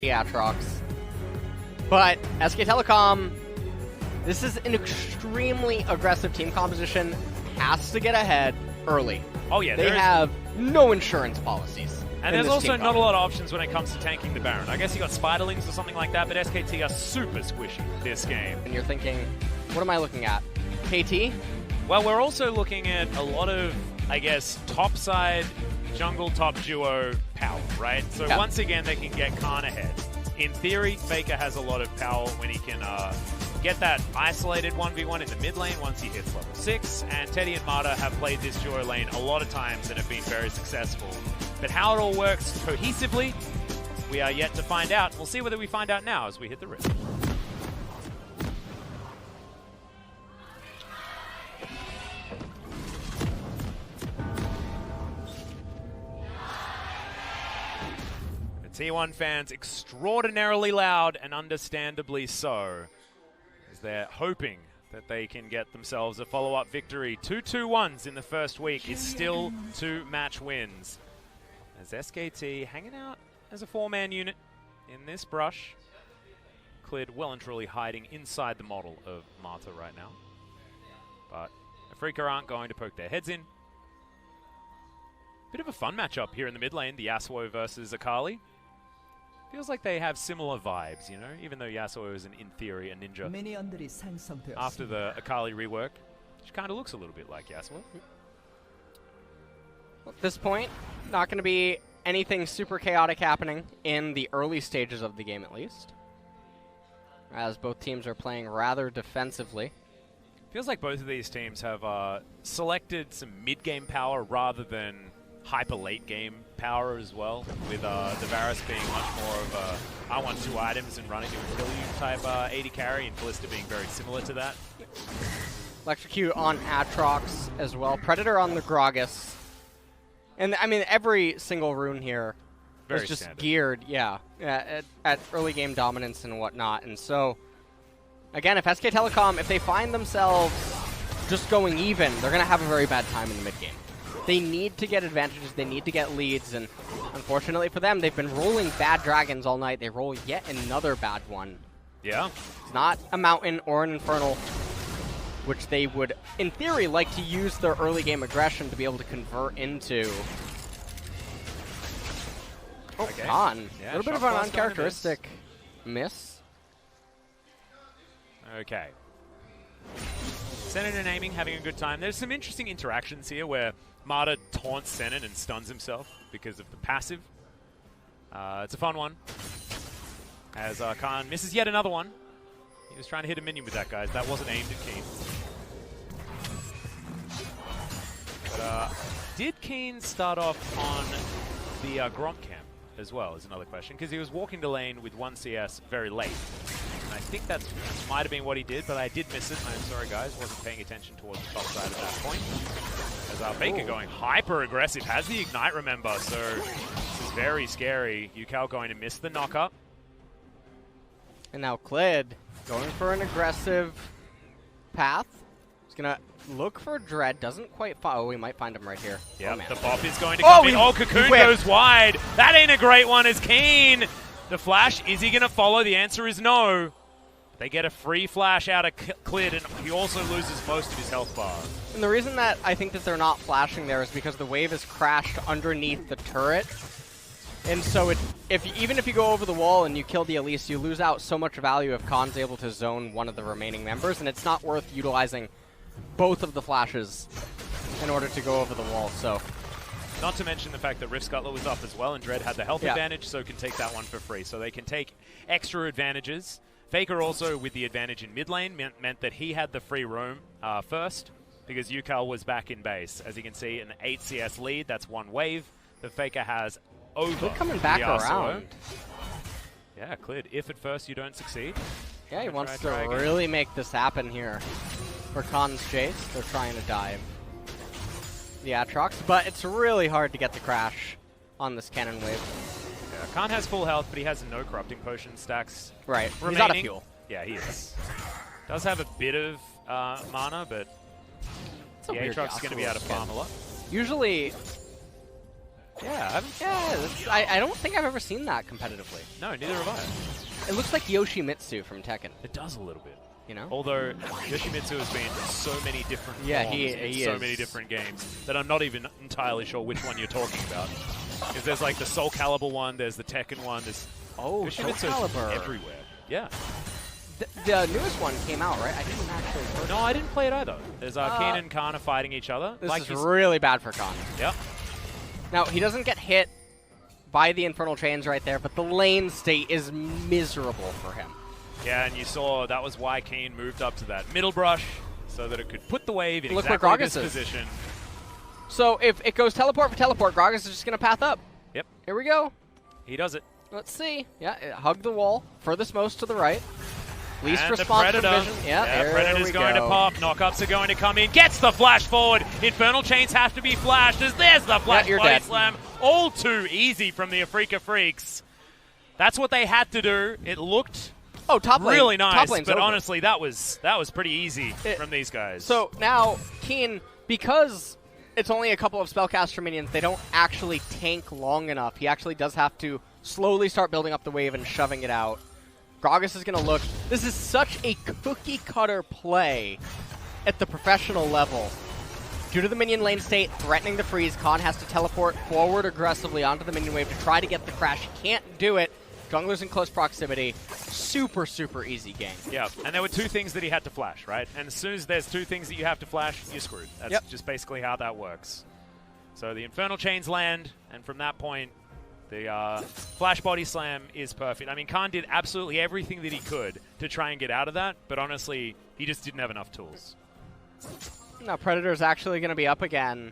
the Aatrox. But SK Telecom, this is an extremely aggressive team composition, has to get ahead early. Oh yeah, they have no insurance policies. And there's also not a lot of options when it comes to tanking the Baron. I guess you got Spiderlings or something like that, but SKT are super squishy this game. And you're thinking, what am I looking at? KT? Well, we're also looking at a lot of, I guess, topside jungle top duo power, right? So once again, they can get Khan ahead. In theory, Faker has a lot of power when he can get that isolated 1v1 in the mid lane once he hits level 6, and Teddy and Marta have played this duo lane a lot of times and have been very successful. But how it all works cohesively, we are yet to find out. We'll see whether we find out now as we hit the rift. T1 fans extraordinarily loud, and understandably so, as they're hoping that they can get themselves a follow-up victory. 2-2-1s in the first week is still 2 match wins, as SKT hanging out as a 4-man unit in this brush. Clid well and truly hiding inside the model of Marta right now, but Afreeca aren't going to poke their heads in. Bit of a fun matchup here in the mid lane, the Yasuo versus Akali. Feels like they have similar vibes, you know, even though Yasuo is, in theory, a ninja. After the Akali rework, she kind of looks a little bit like Yasuo. At this point, not going to be anything super chaotic happening in the early stages of the game, at least, as both teams are playing rather defensively. Feels like both of these teams have selected some mid-game power rather than hyper late-game power as well, with the Varus being much more of a I want 2 items and running to kill you type AD carry, and Kalista being very similar to that. Electrocute on Aatrox as well. Predator on the Gragas. And I mean, every single rune here is just geared, at early game dominance and whatnot. And so, again, if SK Telecom, if they find themselves just going even, they're going to have a very bad time in the mid game. They need to get advantages, they need to get leads, and unfortunately for them, they've been rolling bad dragons all night. They roll yet another bad one. Yeah. It's not a mountain or an infernal, which they would, in theory, like to use their early game aggression to be able to convert into. Oh, Khan. Yeah, a little bit of an uncharacteristic miss. Okay. Senator aiming, having a good time. There's some interesting interactions here where Marta taunts Senan and stuns himself because of the passive. It's a fun one. As Khan misses yet another one. He was trying to hit a minion with that, guys. That wasn't aimed at Keen. But did Keen start off on the Gromp camp as well, is another question, because he was walking the lane with 1 CS very late. And I think that might have been what he did, but I did miss it. I'm sorry, guys. Wasn't paying attention towards the top side at that point. As Faker going hyper-aggressive. Has the Ignite, remember, so this is very scary. Yukao going to miss the knock-up. And now Clid going for an aggressive path. He's going to look for Dread. Doesn't quite find... Oh, we might find him right here. Yep, the bop is going to come in. Oh, Cocoon goes wide. That ain't a great one as Keen. The flash, is he going to follow? The answer is no. They get a free flash out of Clid, and he also loses most of his health bar. And the reason that I think that they're not flashing there is because the wave is crashed underneath the turret. And so even if you go over the wall and you kill the Elise, you lose out so much value if Khan's able to zone one of the remaining members, and it's not worth utilizing both of the flashes in order to go over the wall. So, not to mention the fact that Rift Scuttler was up as well, and Dread had the health advantage, so can take that one for free. So they can take extra advantages. Faker also, with the advantage in mid lane, meant that he had the free roam first, because Yukal was back in base. As you can see, an 8 CS lead, that's 1 wave. The Faker has over coming back around. Yeah, Clid, if at first you don't succeed. Yeah, he wants to really make this happen here. For Khan's chase, they're trying to dive the Aatrox, but it's really hard to get the crash on this cannon wave. Yeah, Khan has full health, but he has no corrupting potion stacks. Right, remaining. He's out of fuel. Yeah, he is. Does have a bit of mana, but the Aatrox is going to be able to farm a lot. Usually, Yeah, I don't think I've ever seen that competitively. No, neither have I. It looks like Yoshimitsu from Tekken. It does a little bit. You know? Although Yoshimitsu has been in so many different forms in so many different games that I'm not even entirely sure which one you're talking about. Because there's like the Soul Calibur one, there's the Tekken one, there's Soul Calibur everywhere. Yeah. The newest one came out, right? I didn't actually play. No, I didn't play it either. There's Keen and Kana fighting each other. This is really bad for Khan. Yep. Now, he doesn't get hit by the Infernal Chains right there, but the lane state is miserable for him. Yeah, and you saw that was why Keen moved up to that middle brush so that it could put the wave in Look exactly where this Gragas is. position. So if it goes teleport for teleport, Gragas is just going to path up. Yep. Here we go. He does it. Let's see. Yeah, hug the wall. Furthest most to the right. Least and response the from vision. Yeah, Predator's going to pop. Knockups are going to come in. Gets the flash forward. Infernal Chains have to be flashed as there's the flash body slam. All too easy from the Afreeca Freecs. That's what they had to do. It looked top lane. really nice, but over. honestly, that was pretty easy from these guys. So now, Keen, because it's only a couple of spellcaster minions, they don't actually tank long enough. He actually does have to slowly start building up the wave and shoving it out. Gragas is going to look. This is such a cookie-cutter play at the professional level. Due to the minion lane state threatening the freeze, Khan has to teleport forward aggressively onto the minion wave to try to get the crash. He can't do it. Jungler's in close proximity. Super, super easy game. Yeah, and there were two things that he had to flash, right? And as soon as there's two things that you have to flash, you're screwed. That's just basically how that works. So the Infernal Chains land, and from that point, the flash body slam is perfect. I mean, Khan did absolutely everything that he could to try and get out of that, but honestly, he just didn't have enough tools. Now, Predator's actually going to be up again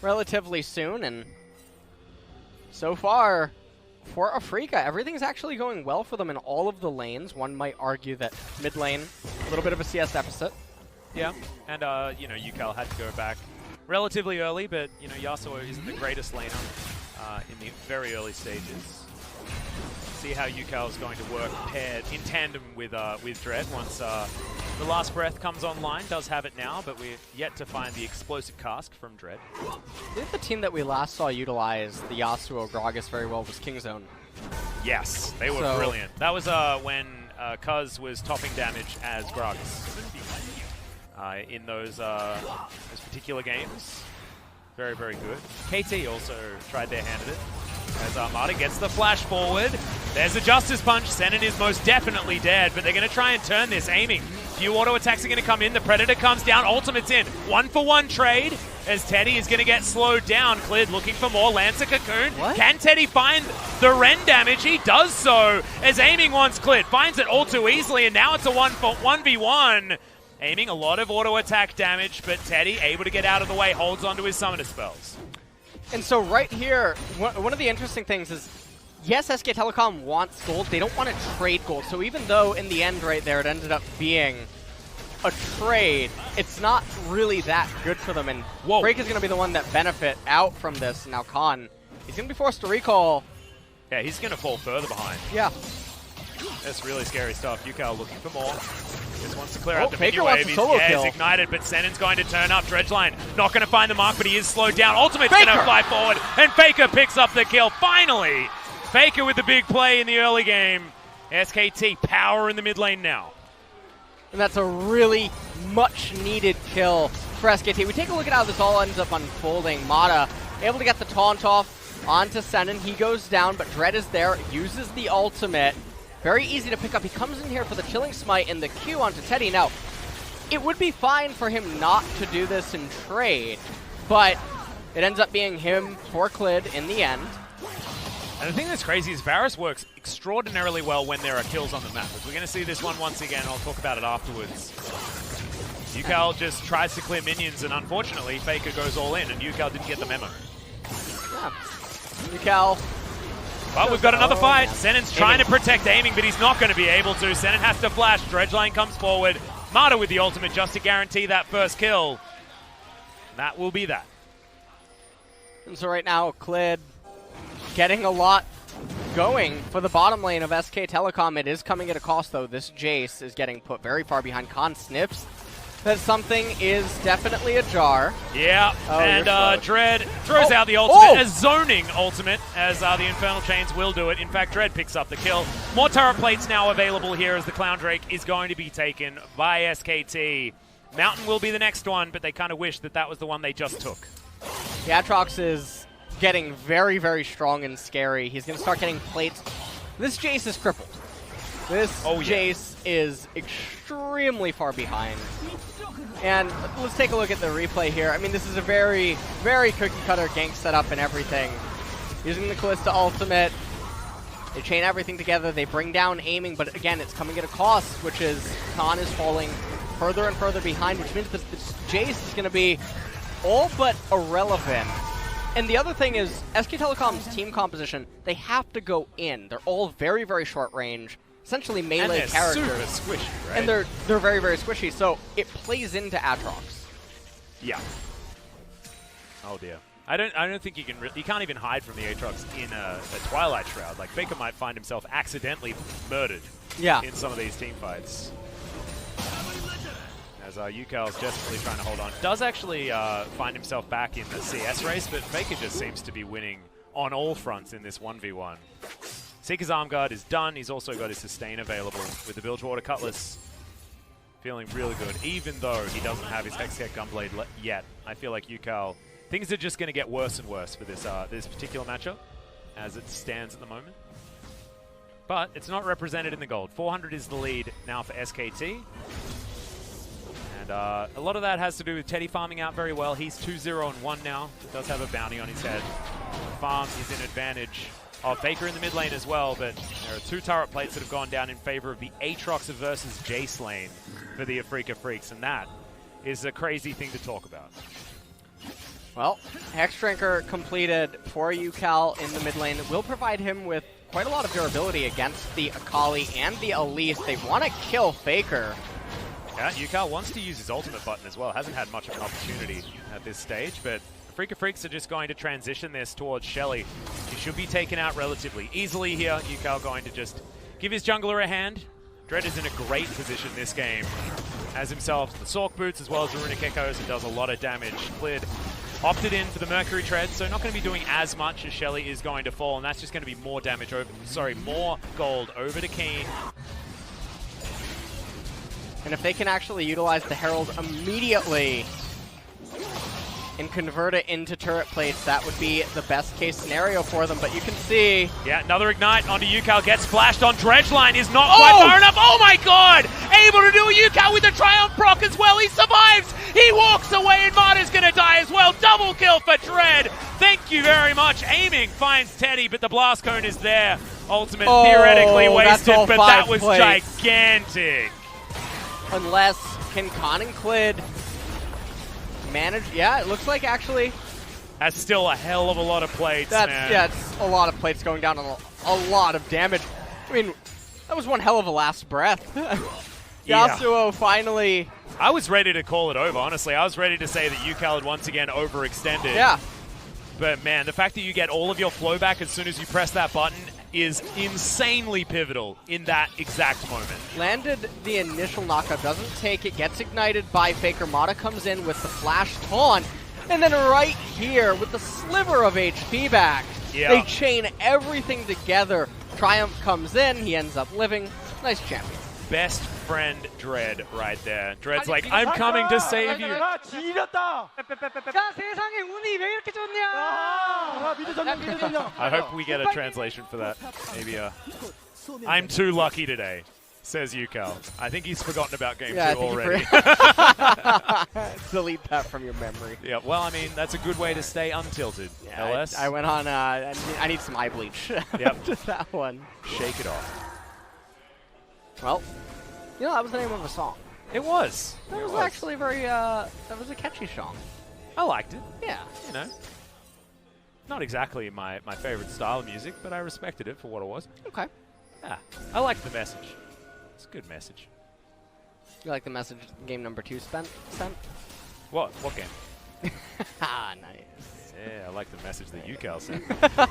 relatively soon, and so far, for Afreeca, everything's actually going well for them in all of the lanes. One might argue that mid lane, a little bit of a CS deficit. Yeah, and, you know, UCAL had to go back relatively early, but, you know, Yasuo isn't the greatest laner in the very early stages. See how UCAL is going to work paired in tandem with Dread once the last breath comes online. Does have it now, but we're yet to find the explosive cast from Dread. I think the team that we last saw utilize the Yasuo Gragas very well was Kingzone. Yes, they were brilliant. That was when Cuz was topping damage as Gragas in those particular games. Very, very good. KT also tried their hand at it. As Armada gets the flash forward. There's a Justice Punch. Senin is most definitely dead, but they're going to try and turn this, aiming. Few auto attacks are going to come in. The Predator comes down. Ultimate's in. 1-for-1 trade as Teddy is going to get slowed down. Clid looking for more. Lancer Cocoon. What? Can Teddy find the Ren damage? He does so as aiming wants Clid. Finds it all too easily, and now it's a 1v1. Aiming a lot of auto attack damage, but Teddy able to get out of the way, holds onto his summoner spells. And so right here, one of the interesting things is, yes, SK Telecom wants gold. They don't want to trade gold. So even though in the end right there it ended up being a trade, it's not really that good for them. And Freecs is going to be the one that benefit out from this. Now Khan, he's going to be forced to recall. Yeah, he's going to fall further behind. Yeah. That's really scary stuff. UCAL looking for more. Just wants to clear out the mini Faker wave. He's ignited, but Senin's going to turn up. Dredgeline not going to find the mark, but he is slowed down. Ultimate's going to fly forward, and Faker picks up the kill. Finally, Faker with the big play in the early game. SKT power in the mid lane now. And that's a really much-needed kill for SKT. We take a look at how this all ends up unfolding. Mata able to get the taunt off onto Senin. He goes down, but Dread is there, uses the ultimate. Very easy to pick up. He comes in here for the Chilling Smite and the Q onto Teddy. Now, it would be fine for him not to do this in trade, but it ends up being him for Clid in the end. And the thing that's crazy is Varus works extraordinarily well when there are kills on the map. We're going to see this one once again. I'll talk about it afterwards. UCAL just tries to clear minions, and unfortunately, Faker goes all in, and UCAL didn't get the memo. Yeah. UCAL. Well, we've got another fight. Senin's trying to protect aiming, but he's not going to be able to. Senin has to flash. Dredgeline comes forward. Mata with the ultimate just to guarantee that first kill. That will be that. And so right now, Clid getting a lot going for the bottom lane of SK Telecom. It is coming at a cost, though. This Jace is getting put very far behind. Khan sniffs that something is definitely ajar. Yeah, oh, and Dread throws out the ultimate, as zoning ultimate, as the Infernal Chains will do it. In fact, Dread picks up the kill. More turret plates now available here as the Clown Drake is going to be taken by SKT. Mountain will be the next one, but they kind of wish that that was the one they just took. The Aatrox is getting very, very strong and scary. He's going to start getting plates. This Jace is crippled. This Jace is extremely far behind. And let's take a look at the replay here. I mean, this is a very, very cookie-cutter gank setup and everything. Using the Callista ultimate, they chain everything together, they bring down aiming, but again, it's coming at a cost, which is Khan is falling further and further behind, which means that this Jace is going to be all but irrelevant. And the other thing is, SK Telecom's team composition, they have to go in. They're all very, very short range, essentially melee characters. And they're super squishy, right? And they're very, very squishy, so it plays into Aatrox. Yeah. Oh dear. I don't think you can. You can't even hide from the Aatrox in a Twilight Shroud. Like Faker might find himself accidentally murdered. Yeah. In some of these team fights. As Yukal's desperately trying to hold on. Does actually find himself back in the CS race, but Faker just seems to be winning on all fronts in this 1v1. Seeker's Arm Guard is done. He's also got his sustain available with the Bilgewater Cutlass. Feeling really good, even though he doesn't have his Hextech Gunblade yet. I feel like Yukal, things are just going to get worse and worse for this this particular matchup as it stands at the moment. But it's not represented in the gold. 400 is the lead now for SKT. And a lot of that has to do with Teddy farming out very well. He's 2-0-1 now. Does have a bounty on his head. Farm is in advantage of Faker in the mid lane as well, but there are 2 turret plates that have gone down in favor of the Aatrox versus Jace lane for the Afreeca Freecs, and that is a crazy thing to talk about. Well, Hexdrinker completed for Yukal in the mid lane. It will provide him with quite a lot of durability against the Akali and the Elise. They want to kill Faker. Yeah, Yukal wants to use his ultimate button as well. Hasn't had much of an opportunity at this stage, but Afreeca Freecs are just going to transition this towards Shelly. She should be taken out relatively easily here. Yukal going to just give his jungler a hand. Dread is in a great position this game. Has himself the Sork Boots as well as the Runic Echoes and does a lot of damage. Cleared, opted in for the Mercury Tread, so not going to be doing as much as Shelly is going to fall, and that's just going to be more damage over, more gold over to Keen. And if they can actually utilize the Herald immediately and convert it into turret plates, that would be the best case scenario for them. But you can see... Yeah, another Ignite onto Yukal. Gets flashed on Dredgeline. Is not quite far enough. Oh my god! Able to do a Yukal with a Triumph proc as well. He survives! He walks away and Marta's going to die as well. Double kill for Dread. Thank you very much. Aiming finds Teddy, but the Blast Cone is there. Ultimate theoretically wasted, but that was gigantic. Unless, can Khan and Clid manage? Yeah, it looks like actually... That's still a hell of a lot of plates, man. Yeah, it's a lot of plates going down and a lot of damage. I mean, that was one hell of a last breath. Yasuo finally... I was ready to call it over, honestly. I was ready to say that Yukal had once again overextended. Yeah. But man, the fact that you get all of your flow back as soon as you press that button is insanely pivotal in that exact moment. Landed the initial knockup, doesn't take it, gets ignited by Faker. Mata comes in with the flash taunt, and then right here with the sliver of HP back, they chain everything together. Triumph comes in, he ends up living. Nice champion. Best friend Dread right there. Dread's like, I'm coming to save you. I hope we get a translation for that. Maybe I'm too lucky today, says Yukal. I think he's forgotten about Game 2 already. Delete that from your memory. Yeah, well, I mean, that's a good way to stay untilted, yeah, LS. I went on, I need some eye bleach. Yep. Just that one. Shake it off. Well, you know, that was the name of a song. It was. That was actually very, that was a catchy song. I liked it. Yeah. You know, not exactly my favorite style of music, but I respected it for what it was. Okay. Yeah, I liked the message. It's a good message. You like the message game number 2 sent? What game? Ah, nice. Yeah, I like the message that UCal sent.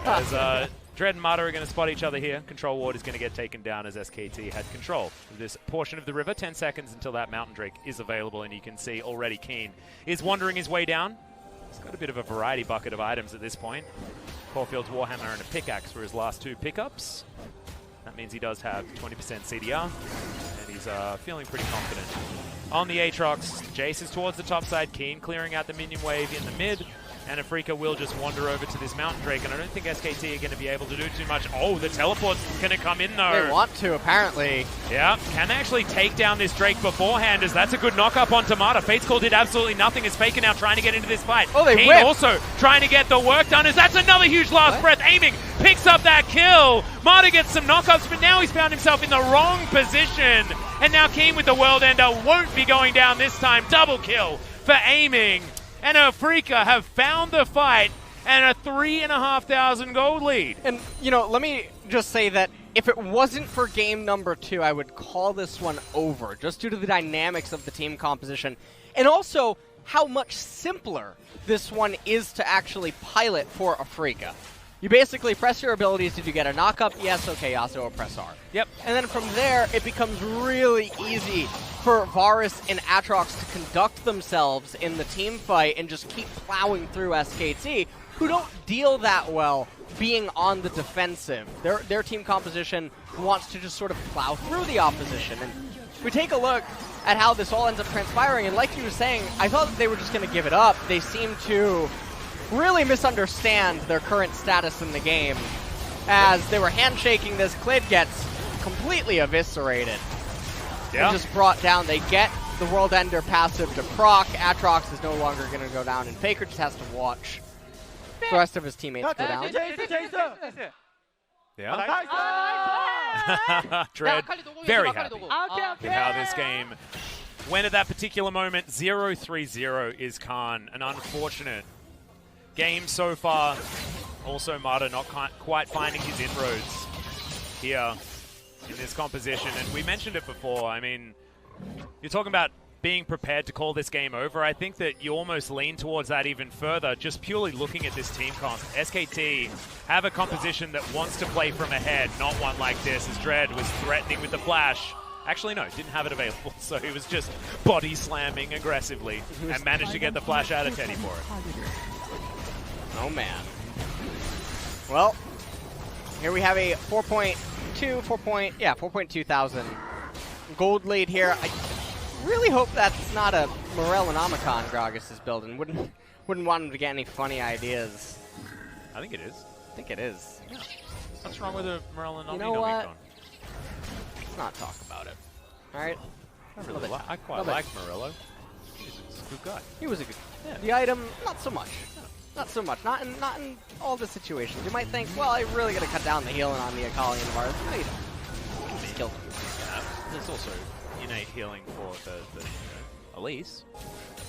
As Dread and Mata are going to spot each other here. Control Ward is going to get taken down as SKT had control of this portion of the river. 10 seconds until that Mountain Drake is available, and you can see already Keen is wandering his way down. He's got a bit of a variety bucket of items at this point. Caulfield's Warhammer and a pickaxe were his last 2 pickups. That means he does have 20% CDR, and he's feeling pretty confident. On the Aatrox, Jace is towards the top side. Keen clearing out the minion wave in the mid. And Afreeca will just wander over to this Mountain Drake, and I don't think SKT are going to be able to do too much. Oh, the teleport's going to come in, though. They want to, apparently. Yeah, can they actually take down this Drake beforehand, as that's a good knock-up on Mata. Fate's Call did absolutely nothing, as Faker now trying to get into this fight. Oh, they Keen whip. also trying to get the work done, as that's another huge last breath. Aiming, picks up that kill. Mata gets some knockups, but now he's found himself in the wrong position. And now Keen with the World Ender won't be going down this time. Double kill for Aiming. And Afreeca have found the fight and a 3,500 gold lead. And, you know, let me just say that if it wasn't for game number 2, I would call this one over, just due to the dynamics of the team composition. And also, how much simpler this one is to actually pilot for Afreeca. You basically press your abilities. Did you get a knock-up? Yes, okay, Yasuo, press R. Yep. And then from there, it becomes really easy for Varus and Aatrox to conduct themselves in the team fight and just keep plowing through SKT, who don't deal that well being on the defensive. Their team composition wants to just sort of plow through the opposition. And we take a look at how this all ends up transpiring, and like you were saying, I thought that they were just going to give it up. They seem to really misunderstand their current status in the game. As they were handshaking this, Clid gets completely eviscerated. Yeah. And just brought down. They get the World Ender passive to proc. Aatrox is no longer going to go down, and Faker just has to watch the rest of his teammates go down. Yeah. Dread very happy with how this game went at that particular moment. 0-3-0 is Khan. An unfortunate game so far. Also, Mata not quite finding his inroads here in this composition. And we mentioned it before. I mean, you're talking about being prepared to call this game over. I think that you almost lean towards that even further, just purely looking at this team comp. SKT have a composition that wants to play from ahead, not one like this, as Dread was threatening with the flash. Actually, no, didn't have it available, so he was just body slamming aggressively and managed to get the flash out of Teddy for it. Oh, man. Well, here we have a 4.2 thousand gold lead here. I really hope that's not a Morel and Omicron Gragas is building. Wouldn't want him to get any funny ideas. I think it is. I think it is. Yeah. What's wrong with a Morel and Omicron? You know what? Let's not talk about it. All right? I quite like Morello. He's a good guy. He was a good guy. Yeah. The item, not so much. Not so much. Not in all the situations. You might think, well, I really got to cut down the healing on the Akali and the Varus. No, you don't. Just kill them. There's also innate healing for the Elise.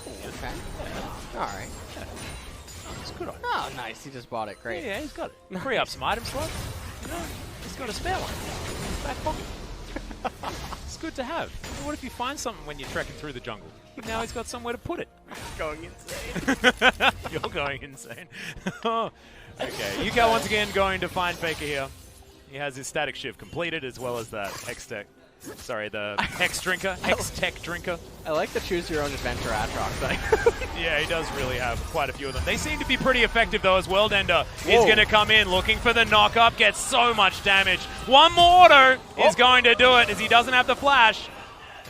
Cool. Okay. Yeah. All right. Yeah. It's good on. Oh, nice. He just bought it. Great. Yeah, he's got it. Free up some item slots. You know, he's got a spare one. Back pocket. It's good to have. What if you find something when you're trekking through the jungle? Now he's got somewhere to put it. Going insane. You're going insane. Okay, Yuka once again going to find Faker here. He has his static shift completed, as well as that Hex-Tech. Sorry, the Hex Drinker. Hex-Tech Drinker. I like the choose your own adventure Aatrox. Yeah, he does really have quite a few of them. They seem to be pretty effective, though, as World Ender is going to come in looking for the knock-up. Gets so much damage. One more auto is going to do it, as he doesn't have the flash.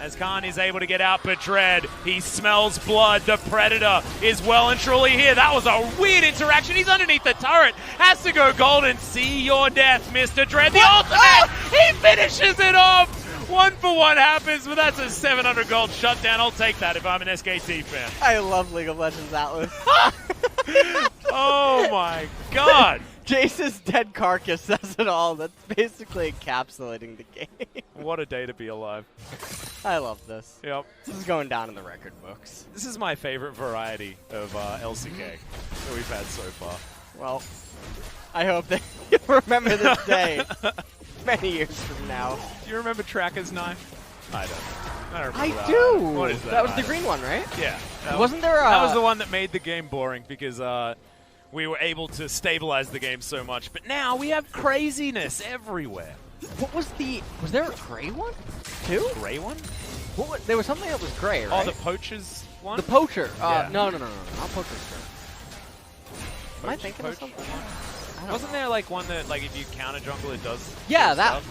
As Khan is able to get out, but Dread, he smells blood. The Predator is well and truly here. That was a weird interaction. He's underneath the turret. Has to go golden. See your death, Mr. Dread. The ultimate! He finishes it off! 1-for-1 happens, but that's a 700 gold shutdown. I'll take that if I'm an SKT fan. I love League of Legends Atlas. Oh my god. Jace's dead carcass says it all. That's basically encapsulating the game. What a day to be alive. I love this. Yep. This is going down in the record books. This is my favorite variety of LCK that we've had so far. Well, I hope that you remember this day many years from now. Do you remember Tracker's knife? I don't. I do. What is that? That was the green one, right? Yeah. Wasn't there a... That was the one that made the game boring because we were able to stabilize the game so much. But now we have craziness everywhere. What was was there a gray one? Too? Gray one? There was something that was gray, right? Oh, the Poacher's one? The Poacher. Yeah. No, not Poacher's gray. Am I thinking of something? Wasn't there like one that like if you counter jungle it does? Yeah, that.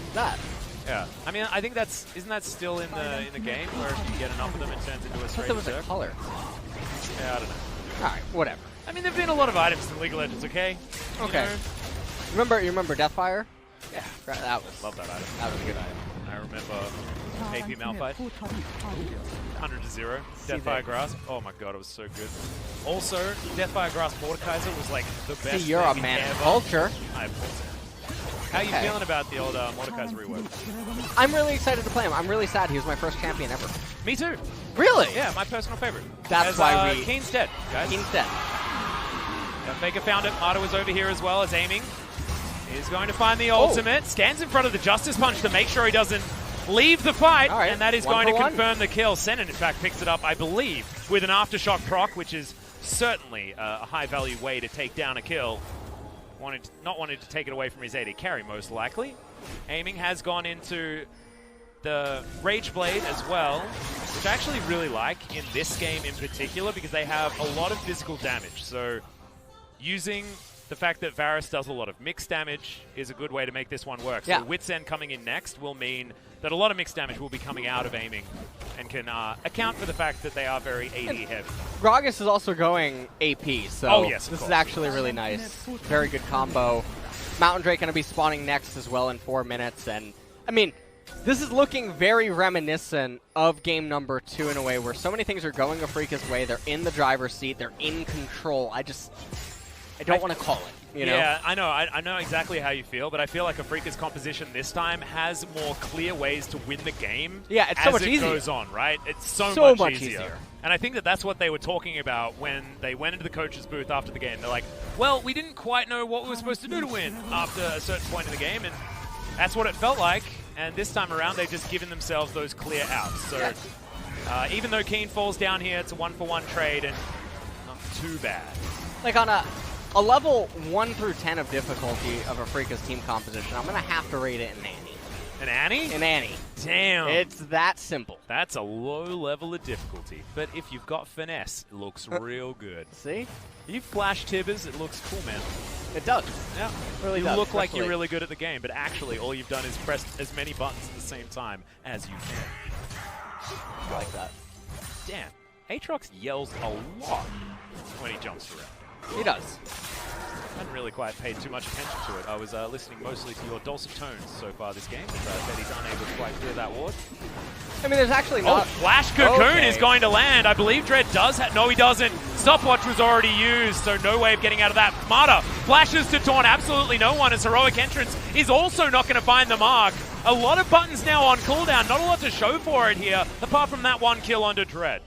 Yeah. I mean, I think isn't that still in the game where if you get enough of them it turns into a straight there was a color. Yeah, I don't know. All right, whatever. I mean, there've been a lot of items in League of Legends, okay? Okay. You remember Deathfire? Yeah, that was. Love that item. That was a good item. I remember AP Malphite. 100-0. Deathfire Grasp. Oh my god, it was so good. Also, Deathfire Grasp Mordekaiser was like the best. See, you're a man of culture. I apologize. How are you feeling about the old Mordekaiser rework? I'm really excited to play him. I'm really sad he was my first champion ever. Me too. Really? Yeah, my personal favorite. That's why Keen's dead, guys. Keen's dead. Faker found it. Mata was over here as well as aiming. He's going to find the ultimate. Stands in front of the Justice Punch to make sure he doesn't leave the fight. Right. And that is going to confirm the kill. Senin, in fact, picks it up, I believe, with an Aftershock proc, which is certainly a high-value way to take down a kill. Not wanting to take it away from his AD carry, most likely. Aiming has gone into the Rage Blade as well, which I actually really like in this game in particular because they have a lot of physical damage. So using the fact that Varus does a lot of mixed damage is a good way to make this one work. Yeah. So Wit's End coming in next will mean that a lot of mixed damage will be coming out of aiming and can account for the fact that they are very AD heavy. Gragas is also going AP, so this is actually really nice. Very good combo. Mountain Drake going to be spawning next as well in 4 minutes. And, I mean, this is looking very reminiscent of game number 2 in a way where so many things are going Afreeca's way. They're in the driver's seat. They're in control. I don't want to call it, you know? Yeah, I know. I know exactly how you feel, but I feel like Afreeca's composition this time has more clear ways to win the game. Yeah, it's so much easier. As it goes on, right? It's so much easier. And I think that that's what they were talking about when they went into the coach's booth after the game. They're like, well, we didn't quite know what we were supposed to do to win after a certain point in the game, and that's what it felt like. And this time around, they've just given themselves those clear outs. So even though Keen falls down here, it's a 1-for-1 trade, and not too bad. Like on a level 1 through 10 of difficulty of Afreeca's team composition, I'm going to have to rate it an Annie. An Annie? An Annie. Damn. It's that simple. That's a low level of difficulty. But if you've got finesse, it looks real good. See? You flash Tibbers, it looks cool, man. It does. Yeah. Really you does, look like you're really good at the game, but actually all you've done is press as many buttons at the same time as you can. I like that. Damn. Aatrox yells a lot when he jumps around. He does. I hadn't really quite paid too much attention to it. I was listening mostly to your dulcet tones so far this game, but that he's unable to quite clear that ward. I mean, there's actually not... Oh, Flash Cocoon is going to land. I believe Dread does have... No, he doesn't. Stopwatch was already used, so no way of getting out of that. Mata flashes to taunt absolutely no one, as Heroic Entrance is also not going to find the mark. A lot of buttons now on cooldown. Not a lot to show for it here, apart from that one kill onto Dread.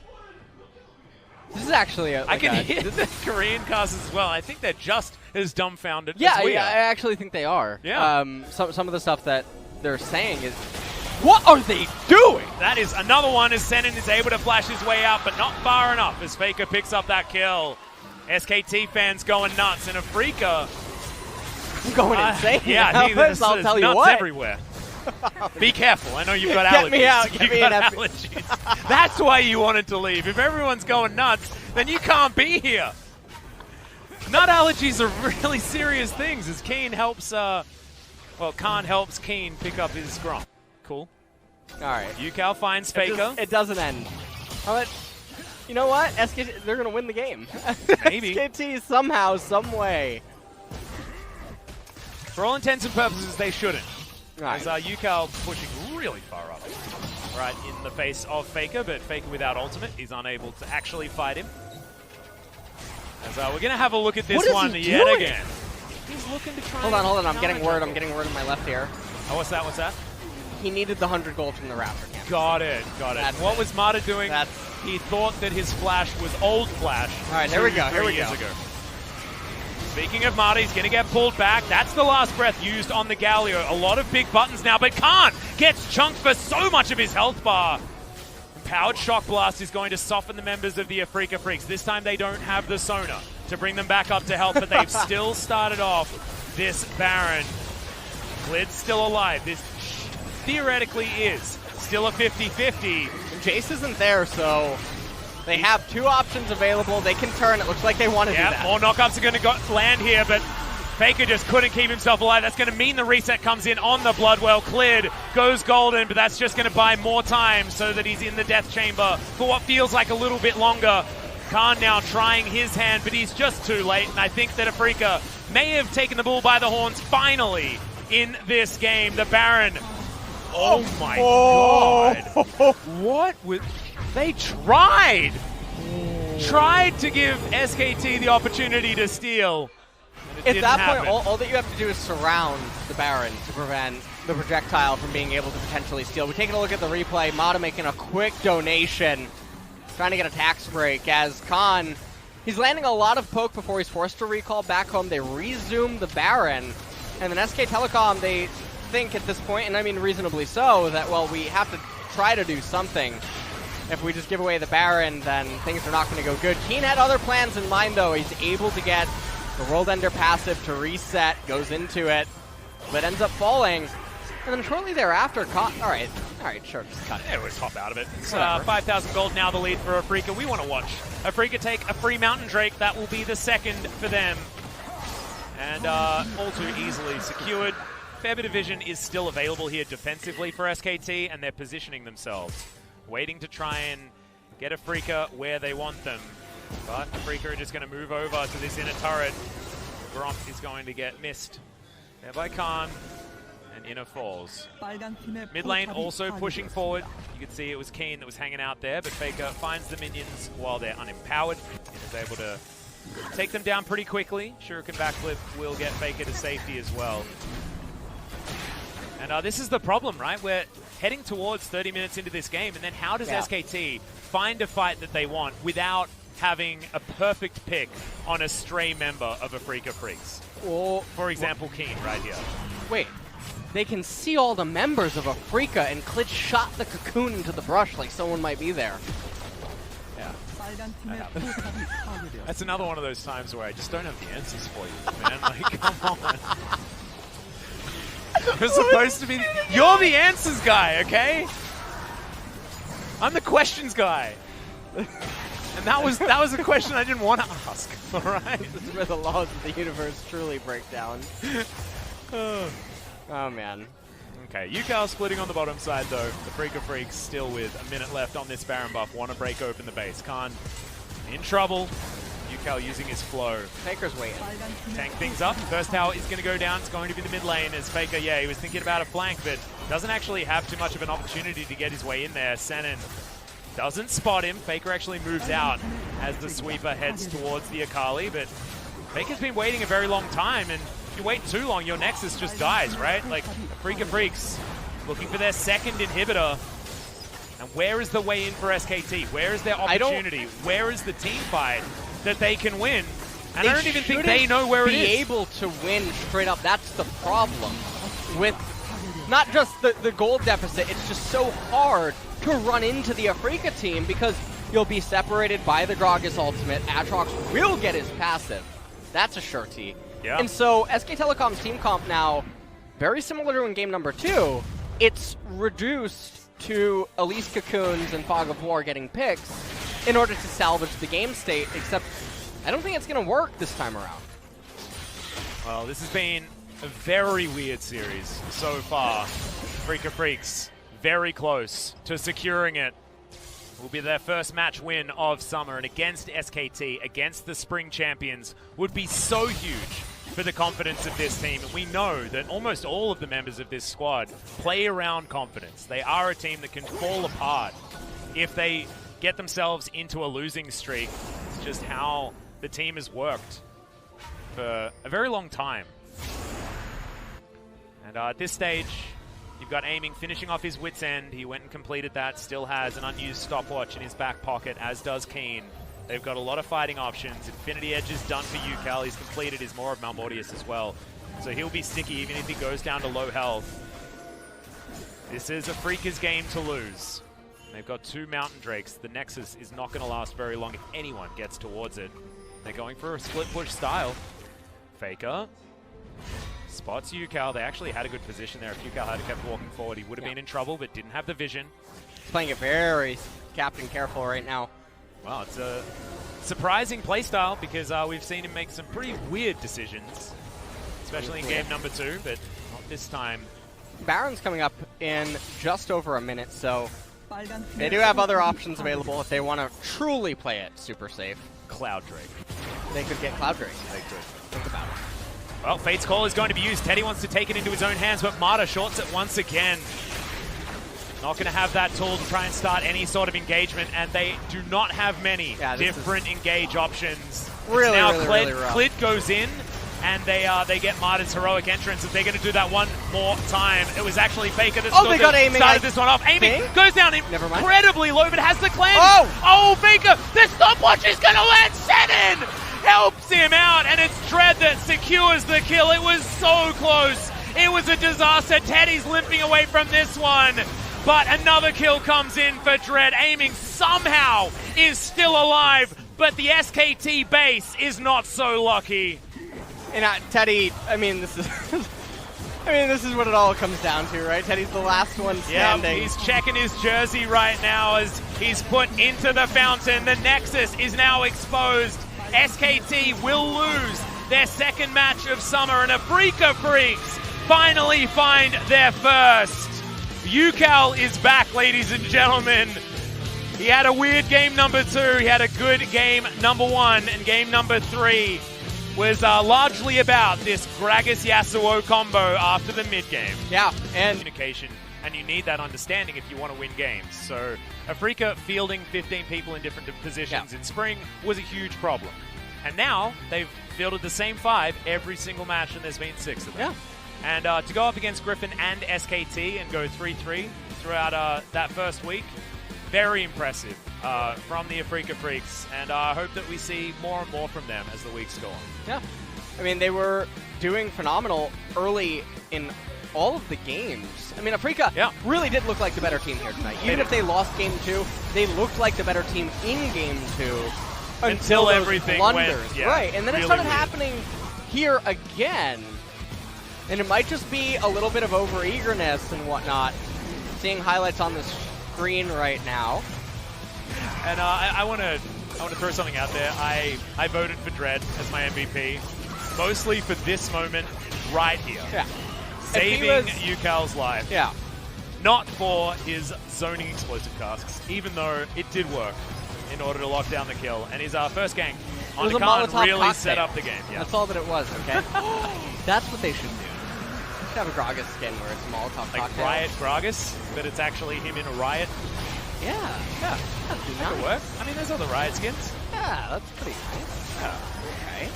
This is actually I can hear the Korean cast as well. I think they're just as dumbfounded as we are. I actually think they are. Yeah. Some of the stuff that they're saying is, what are they doing? That is another one as Senin is able to flash his way out, but not far enough as Faker picks up that kill. SKT fans going nuts, and Afreeca going insane. Yeah, I'll tell you nuts what. Everywhere. Be careful. I know you've got allergies. Get me out. You've got allergies. That's why you wanted to leave. If everyone's going nuts, then you can't be here. Nut allergies are really serious things as Keen helps, Khan helps Keen pick up his scrum. Cool. All right. Yukao finds Faker. It doesn't end. You know what? SKT, they're going to win the game. Maybe. SKT somehow, some way. For all intents and purposes, they shouldn't. Right. As Yukao pushing really far up. Right in the face of Faker, but Faker without ultimate is unable to actually fight him. As we're going to have a look at this one yet again. He's looking to try. Hold on. I'm getting word. I'm getting word in my left ear. Oh, what's that? What's that? He needed the 100 gold from the Raptor camp. Got it. What was Mata doing? He thought that his flash was old flash. All right, here we go. Years ago. Speaking of Mata, he's going to get pulled back. That's the last breath used on the Galio. A lot of big buttons now, but Khan gets chunked for so much of his health bar. Powered Shock Blast is going to soften the members of the Afreeca Freecs. This time they don't have the Sona. to bring them back up to help, but they've still started off this Baron. Glid's still alive. This theoretically is still a 50-50. Jace isn't there, so they have two options available. They can turn. It looks like they want to do that. More knockups are going to land here, but Faker just couldn't keep himself alive. That's going to mean the reset comes in on the Bloodwell. Cleared, goes golden, but that's just going to buy more time so that he's in the death chamber for what feels like a little bit longer. Khan now trying his hand, but he's just too late, and I think that Afreeca may have taken the bull by the horns finally in this game. The Baron. Oh my God. What was... They tried to give SKT the opportunity to steal. At that point, all that you have to do is surround the Baron to prevent the projectile from being able to potentially steal. We're taking a look at the replay. Mata making a quick donation, trying to get a tax break as Khan, he's landing a lot of poke before he's forced to recall back home. They resume the Baron, and then SK Telecom, they think at this point, and I mean reasonably so, that, well, we have to try to do something. If we just give away the Baron, then things are not going to go good. Keen had other plans in mind, though. He's able to get the World Ender passive to reset, goes into it, but ends up falling. And then shortly thereafter, all right, sure, just cut it. It was hop out of it. 5,000 gold now the lead for Afreeca. We want to watch Afreeca take a free Mountain Drake. That will be the second for them. And all too easily secured. Fair bit of vision is still available here defensively for SKT, and they're positioning themselves, waiting to try and get Afreeca where they want them. But Afreeca are just going to move over to this inner turret. Gromp is going to get missed there by Khan, and inner falls. Mid lane also pushing forward. You can see it was Keen that was hanging out there, but Faker finds the minions while they're unempowered and is able to take them down pretty quickly. Shuriken backflip will get Faker to safety as well. And this is the problem, right? We're heading towards 30 minutes into this game, and then how does SKT find a fight that they want without having a perfect pick on a stray member of Afreeca Freecs? Or, for example, Keen right here. Wait, they can see all the members of Afreeca, and Klitsch shot the cocoon into the brush like someone might be there. Yeah. That's another one of those times where I just don't have the answers for you, man. Like, come on. You're supposed to be... You're the answers guy, okay? I'm the questions guy. And that was a question I didn't want to ask, all right? This is where the laws of the universe truly break down. Oh, man. Okay, UCal splitting on the bottom side, though. The Afreeca Freecs still with a minute left on this Baron buff. Want to break open the base. Khan in trouble. UCal using his flow. Faker's waiting. Tank things up. First tower is going to go down. It's going to be the mid lane as Faker, yeah, he was thinking about a flank, but doesn't actually have too much of an opportunity to get his way in there. Senin doesn't spot him. Faker actually moves out as the sweeper heads towards the Akali, but Faker's been waiting a very long time, and if you wait too long, your Nexus just dies, right? Like, Afreeca Freecs looking for their second inhibitor. And where is the way in for SKT? Where is their opportunity? Where is the team fight that they can win? And I don't even think they know where it is. Be able to win straight up. That's the problem with not just the gold deficit. It's just so hard to run into the Afreeca team because you'll be separated by the Gragas ultimate. Aatrox will get his passive. That's a surety. Yeah. And so SK Telecom's team comp now, very similar to in game number 2, it's reduced to Elise Cocoons and Fog of War getting picks in order to salvage the game state, except I don't think it's going to work this time around. Well, this has been a very weird series so far. Afreeca Freecs very close to securing it. Will be their first match win of summer, and against SKT, against the spring champions, would be so huge for the confidence of this team. And we know that almost all of the members of this squad play around confidence. They are a team that can fall apart if they get themselves into a losing streak. It's just how the team has worked for a very long time. And at this stage, you've got Aiming finishing off his wit's end. He went and completed that, still has an unused stopwatch in his back pocket, as does Keen. They've got a lot of fighting options. Infinity Edge is done for UCal. He's completed his Maw of Malmortius as well. So he'll be sticky even if he goes down to low health. This is Afreeca's game to lose. They've got 2 Mountain Drakes. The Nexus is not going to last very long if anyone gets towards it. They're going for a split push style. Faker spots UCal. They actually had a good position there. If UCal had kept walking forward, he would have been in trouble, but didn't have the vision. He's playing it very Captain Careful right now. Well, it's a surprising playstyle because we've seen him make some pretty weird decisions, especially in game number 2, but not this time. Baron's coming up in just over a minute, so they do have other options available if they want to truly play it super safe. Cloud Drake. They could get Cloud Drake. They could. Think about it. Well, Fate's Call is going to be used. Teddy wants to take it into his own hands, but Marta shorts it once again. Not going to have that tool to try and start any sort of engagement, and they do not have many different engage options. Really, now really rough. Clit goes in, and they get Marta's heroic entrance. If they're going to do that one more time, it was actually Faker that started this one off. Aiming goes down incredibly low, but has the cleanse. Oh, Faker, the stopwatch is going to land 7! Helps him out, and it's Dread that secures the kill. It was so close. It was a disaster. Teddy's limping away from this one. But another kill comes in for Dread. Aiming somehow is still alive, but the SKT base is not so lucky. And Teddy, I mean, this is this is what it all comes down to, right? Teddy's the last one standing. Yeah, he's checking his jersey right now as he's put into the fountain. The Nexus is now exposed. SKT will lose their second match of summer, and Afreeca Freecs finally find their first. UCal is back, ladies and gentlemen. He had a weird game number 2. He had a good game number 1, and game number 3 was largely about this Gragas Yasuo combo after the mid game. Yeah, and communication, and you need that understanding if you want to win games. So Afreeca fielding 15 people in different positions in spring was a huge problem. And now they've fielded the same 5 every single match, and there's been 6 of them. Yeah. And to go up against Griffin and SKT and go 3-3 throughout that first week, very impressive from the Afreeca Freecs. And I hope that we see more and more from them as the weeks go on. Yeah. I mean, they were doing phenomenal early in all of the games. I mean, Afreeca really did look like the better team here tonight. Even if they lost game 2, they looked like the better team in game 2 until everything blunders. Right, and then it started happening here again. And it might just be a little bit of over-eagerness and whatnot. Seeing highlights on the screen right now. And I want to throw something out there. I voted for Dread as my MVP, mostly for this moment right here. Yeah. Saving UCal's life. Yeah. Not for his zoning explosive casks, even though it did work in order to lock down the kill. And his first gank on the Khan really set up the game. Yeah. That's all that it was, okay? That's what they should do. Have a Gragas skin where it's Molotov like cocktail. Riot Gragas, but it's actually him in a Riot. Yeah. That could work. I mean, there's other Riot skins. Yeah, that's pretty nice. Yeah. Okay.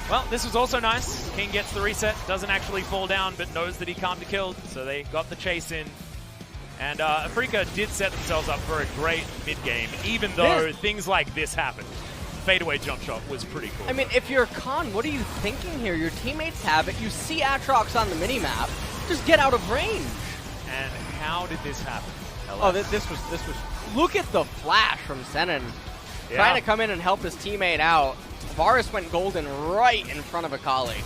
Well, this was also nice. King gets the reset, doesn't actually fall down, but knows that he can't be killed, so they got the chase in. And Afreeca did set themselves up for a great mid-game, even though things like this happened. Fadeaway jump shot was pretty cool. I mean, if you're Khan, what are you thinking here? Your teammates have it. You see Aatrox on the minimap. Just get out of range. And how did this happen? Oh, this was. Look at the flash from Senin, trying to come in and help his teammate out. Varus went golden right in front of Akali,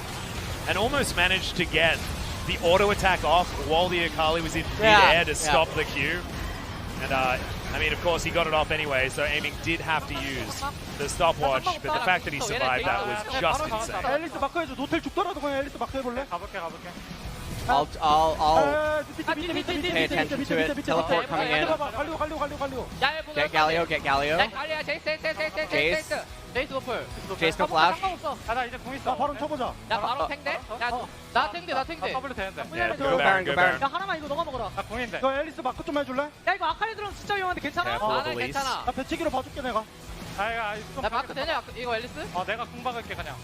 and almost managed to get the auto attack off while the Akali was in mid-air to stop the Q. And I mean, of course, he got it off anyway, so Aiming did have to use the stopwatch, but the fact that he survived that was just insane. I'll pay attention to it. Teleport coming in. Get Galio, get Galio. Jace. Jace no flash. Yeah, go Baron, go Baron. 하나만 이거 너가 먹어라. 나 공인데. 너 앨리스 마크 좀 해줄래? 야 이거 아칼리 들은 진짜 위험한데 괜찮아? 괜찮아. 나 배치기로 봐줄게 내가. 나 마크 되냐? 이거 앨리스? 내가 공 박을게 그냥.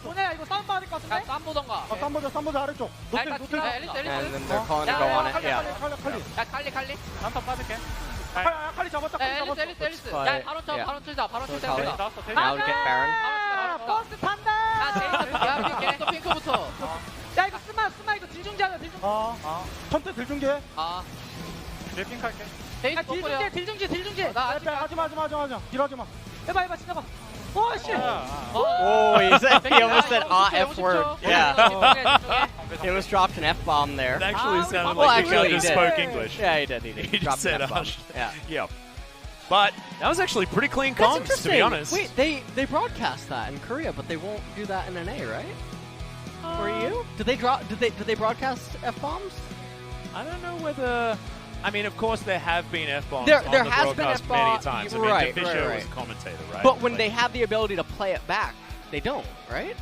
뭐냐 이거 싸움 받을 것 같은데? 쌈 보던가. 쌈 보자 아래쪽. 노틸. And then they're calling to go on it. Yeah. 야 칼리. 한턴 빠질게. 칼리 잡았다. 앨리스. 야 바로 쳐. 바로 칠 Now get Baron. 버스 탄다. 야 핑크부터. 야 이거 스마 이거 딜중지하자 딜중지. 천대 딜중지. 내 핑크할게. 딜중지. 나 하지마. 딜하지마. 해봐 진짜 봐. 와 씨. Oh, he almost said F word. Yeah. He almost dropped an F-bomb there. It actually sounded well, like actually, he just spoke English. Yeah, he did. He dropped just said an F-bomb. Yeah. Yeah. But that was actually pretty clean That's comms, interesting. to be honest. Wait, they broadcast that in Korea, but they won't do that in NA, right? For you? Did they broadcast F-bombs? I don't know whether. I mean, of course, there have been F-bombs There on the has been broadcast F-bomb- many times. right, I mean, Fisher right. was a commentator, right? But when they have the ability to play it back, they don't, right?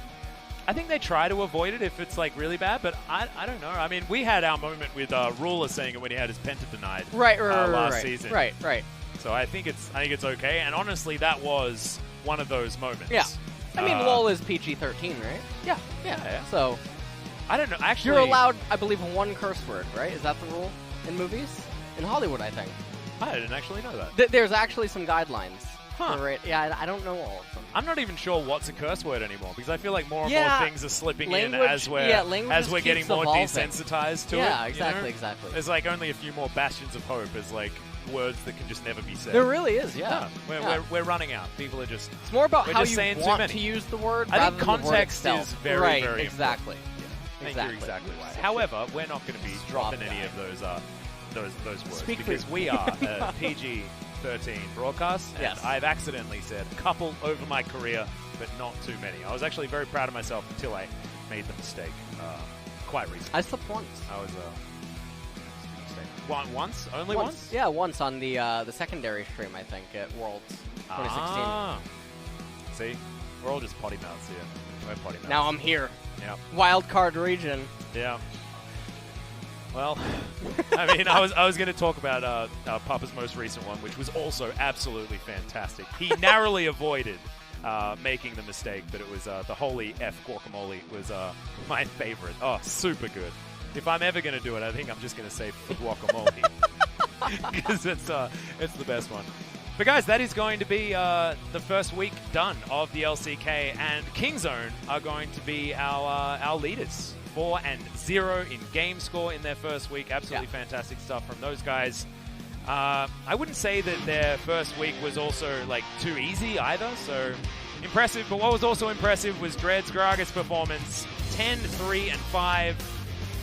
I think they try to avoid it if it's like really bad, but I don't know. I mean, we had our moment with Ruler saying it when he had his penta denied last season. Right. So I think it's okay. And honestly, that was one of those moments. Yeah. I mean, LoL is PG-13, right? Yeah. So I don't know. Actually, you're allowed, I believe, one curse word, right? Is that the rule in movies? In Hollywood, I think. I didn't actually know that. There's actually some guidelines. Huh. Yeah, I don't know all of them. I'm not even sure what's a curse word anymore because I feel like more and more things are slipping in as we're getting more desensitized to it. Yeah, exactly, you know? exactly. There's like only a few more bastions of hope as like words that can just never be said. There really is, yeah. We're running out. People are just. It's more about how you saying want to use the word. I rather think than context the word is itself. very, very exactly. important. I think Exactly. you're exactly right. However, we're not going to be dropping any of those words because we are a PG-13 broadcast, and I've accidentally said a couple over my career, but not too many. I was actually very proud of myself until I made the mistake quite recently. I slipped once. I was once? Only once? Yeah, once on the secondary stream, I think, at Worlds 2016. See? We're all just potty mouths here. We're potty mouths. Now I'm here. Yeah. Wild card region. Yeah. Well, I mean, I was going to talk about Papa's most recent one, which was also absolutely fantastic. He narrowly avoided making the mistake, but it was the Holy F Guacamole was my favorite. Oh, super good. If I'm ever going to do it, I think I'm just going to say guacamole because it's the best one. But guys, that is going to be the first week done of the LCK, and Kingzone are going to be our leaders. 4-0 in game score in their first week. Absolutely fantastic stuff from those guys. I wouldn't say that their first week was also like too easy either, so impressive. But what was also impressive was Dread's Gragas performance, 10-3-5,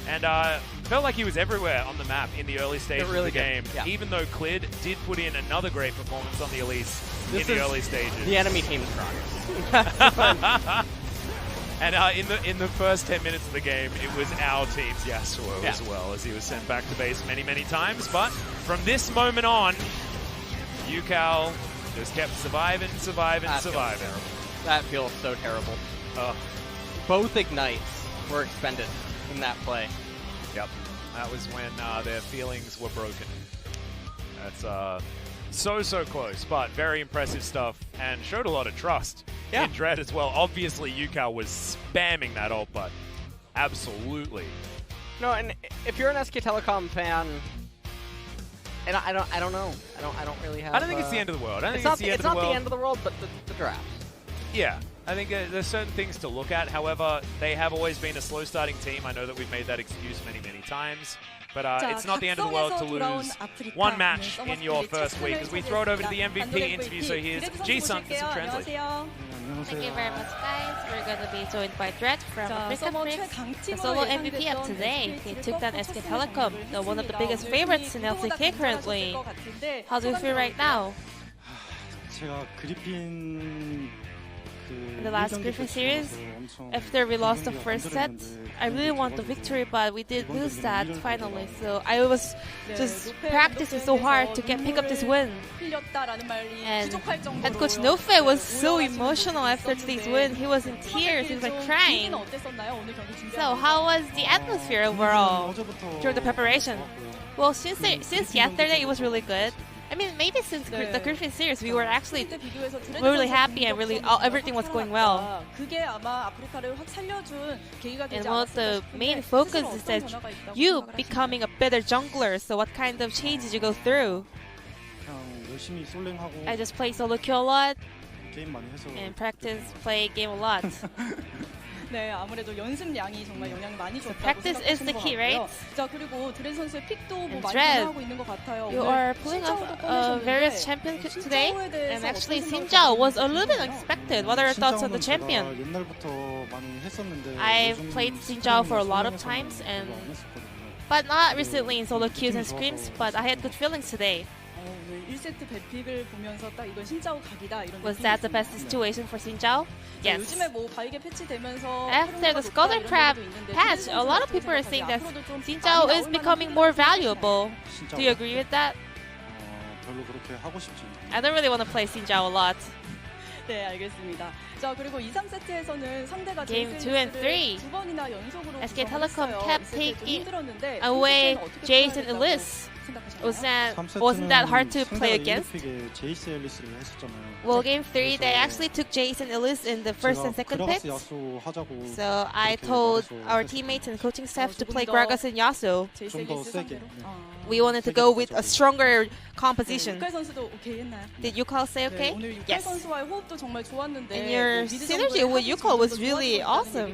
and felt like he was everywhere on the map in the early stages of the game. Even though Clid did put in another great performance on the Elise in the early stages. The enemy team's Gragas. And in the first 10 minutes of the game, it was our team's Yasuo as well, as he was sent back to base many, many times. But from this moment on, UCal just kept surviving. That feels so terrible. Both ignites were expended in that play. Yep. That was when their feelings were broken. That's so close, but very impressive stuff, and showed a lot of trust in Dread as well. Obviously, UCal was spamming that ult, but absolutely. No, and if you're an SK Telecom fan, and I don't know. I don't really have. I don't think it's the end of the world. It's not the end of the world, but the draft. Yeah, I think there's certain things to look at. However, they have always been a slow-starting team. I know that we've made that excuse many, many times. But it's not the end of the world to lose one match in your first week, as we throw it over to the MVP interview. So here's Ji-sun for some translation. Thank you very much, guys. We're going to be joined by Dread from Freecs, the solo MVP of today. He took down SK Telecom, one of the biggest favorites in LCK currently. How do you feel right now? In the last Griffin series, after we lost the first set, I really want the victory, but we did lose that finally. So I was just practicing so hard to pick up this win. And head coach Nofe was so emotional after this win. He was in tears. He was like crying. So how was the atmosphere overall during the preparation? Well, since yesterday, it was really good. I mean, maybe since the Griffin series, we were actually really happy and everything was going well. And one of the main focus is that you becoming a better jungler. So what kind of change did you go through? I just play solo queue a lot and practice play game a lot. 네, 아무래도 연습량이 정말 영향을 많이 줬다고 Practice is the key, right? 자, 그리고 드레드 선수의 픽도 뭐 많이 Dread, 변화하고 있는 것 같아요. you are pulling off various champions today, and actually Sinjao was a little bit unexpected. What are your thoughts on the champion? I've played Sinjao for a lot of times, but not recently in solo queues and scrims, but I had good feelings today. 1세트 배픽을 보면서 딱 이건 신짜오 각이다 이런 Was that the best situation for Sinjao? Yes. 요즘에 뭐 바이게 패치되면서 After the Skull Crab patch, a lot of people are saying that Sinjao is becoming more valuable. Do you agree with that? I don't really want to play Sinjao a lot. 네, 알겠습니다. 자, 그리고 2, 3세트에서는 상대가 Game 2 and 3. 두 번이나 연속으로 SK Telecom kept taking away Jason Ellis. Wasn't that hard to play against? Well, game 3 they actually took Jason Ellis in the first and second picks. So I told our teammates and coaching staff to play Gragas and Yasuo. We wanted to go with a stronger composition. Did Yukal say okay? Yes. And your synergy with Yukal was really awesome.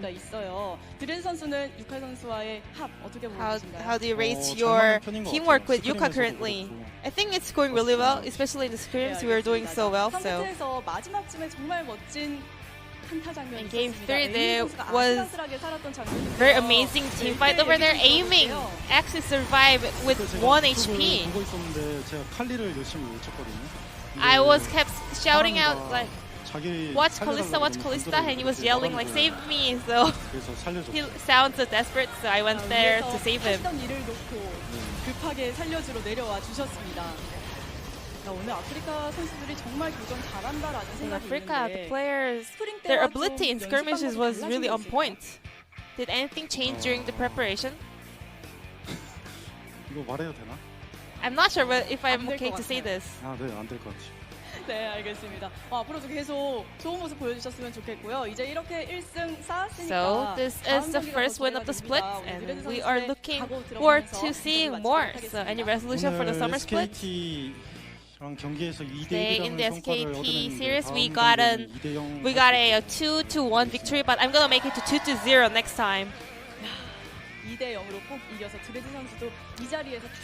How do you rate your teamwork with Yuka currently? I think it's going really well, especially in the scrims. We are doing so well. So in game 3, there was very amazing team fight over there. Aiming actually survived with 1 HP. I was kept shouting out like, watch Kalista, and he was yelling like, save me. So he sounds so desperate, so I went there to save him. 급하게 살려주러 내려와 주셨습니다. 오늘 아프리카 선수들이 정말 교전 잘한다라는 생각이 Afreeca, 있는데 the players, their ability in skirmishes was really on point. Did anything change during the preparation? 이거 말해도 되나? I'm not sure if I'm okay to say this. 아, 네, 안 될 것 같아요. 네, 알겠습니다. 앞으로도 계속 좋은 모습 보여주셨으면 좋겠고요. 이제 이렇게 1승 4승이니까 So this is the first win of the split, and we are looking forward to seeing more. So any resolution for the summer split? Today in the SKT series, we got a 2-1 victory, but I'm gonna make it to 2-0 next time.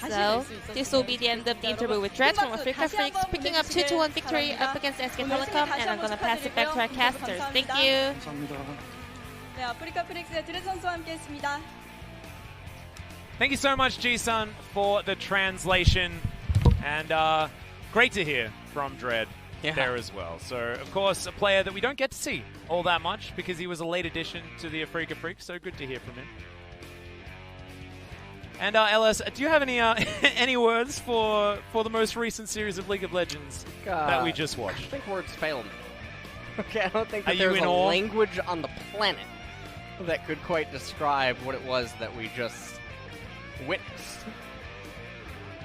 So this will be the end of the interview with Dread from Afreeca Freecs, picking up 2-1 victory up against SK Telecom, and I'm gonna pass it back to our casters. Thank you. 네, 아프리카 프릭스의 드레드 선수와 함께했습니다. Thank you so much, Ji-sun, for the translation, and great to hear from Dread there as well. So, of course, a player that we don't get to see all that much because he was a late addition to the Afreeca Freecs, so good to hear from him. And LS, do you have any any words for the most recent series of League of Legends that we just watched? I think words fail me. Okay, I don't think that there's a language on the planet that could quite describe what it was that we just witnessed.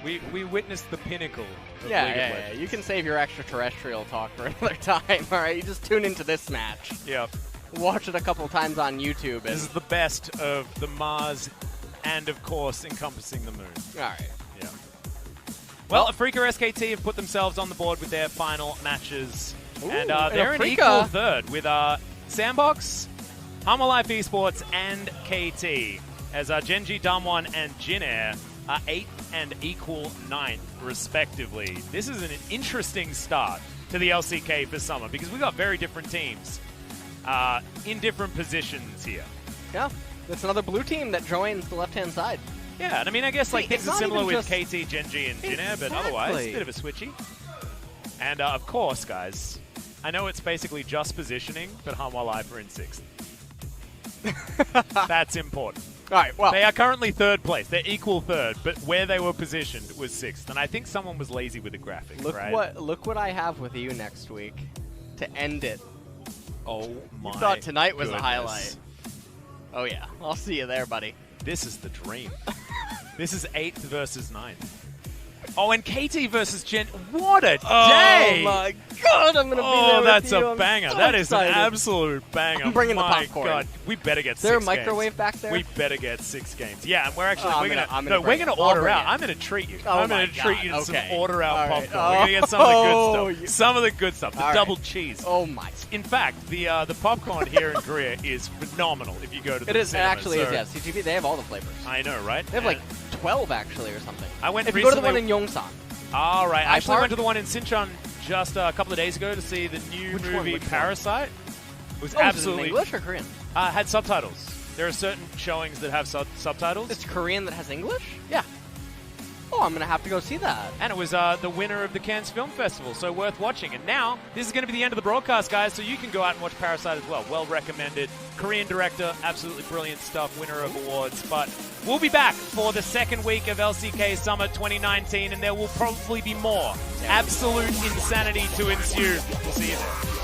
We witnessed the pinnacle of League of Legends. Yeah. You can save your extraterrestrial talk for another time, alright? You just tune into this match. Yep. Watch it a couple times on YouTube. This is the best of the Mars and, of course, encompassing the moon. Alright. Yeah. Well, Afreeca SKT have put themselves on the board with their final matches. Ooh, and they're an equal third with Sandbox, Hummer Life Esports, and KT. As Genji, Damwon, and Jinair are 8th and equal 9th, respectively. This is an interesting start to the LCK for summer because we got very different teams in different positions here. Yeah, it's another blue team that joins the left-hand side. Yeah, and I mean, I guess like things are similar with KT, Genji, and Jinair, but otherwise, a bit of a switchy. And of course, guys, I know it's basically just positioning, but Hanwha Life are in 6th. That's important. All right, well, they are currently 3rd place. They're equal 3rd, but where they were positioned was 6th. And I think someone was lazy with the graphics, right? Look what I have with you next week to end it. Oh my! You thought tonight was a highlight. Oh yeah, I'll see you there, buddy. This is the dream. This is 8th versus 9th. Oh, and KT versus Gen. What a day! Oh my god, I'm gonna be there. That's with you. a banger. So that excited. is an absolute banger. I'm bringing the my popcorn. God, we better get 6 games. Is there a microwave back there? We better get 6 games. Yeah, and we're actually we're gonna it. order out. I'm gonna treat you. Oh I'm gonna my treat God. you to some Okay. order out All right. popcorn. We're gonna get some of the good stuff. You- Some of the good stuff. The All double right. cheese. Oh my. In fact, the popcorn here in Korea is phenomenal. If you go to the It is. It cinema. actually is. So- Yeah, CGV. They have all the flavors. I know, right? They have like 12 actually or something. I went if you go to the one recently- in Yongsan. All right. I actually Park? went to the one in Sinchon just a couple of days ago to see the new Which one? movie Which one? Parasite. It was Oh, is it in absolutely English or Korean? had subtitles. There are certain showings that have subtitles. It's Korean that has English? Yeah. Oh, I'm gonna have to go see that. And it was the winner of the Cannes Film Festival, so worth watching. And now, this is going to be the end of the broadcast, guys, so you can go out and watch Parasite as well. Well recommended. Korean director, absolutely brilliant stuff, winner of awards. But we'll be back for the second week of LCK Summer 2019, and there will probably be more absolute insanity to ensue. We'll see you there.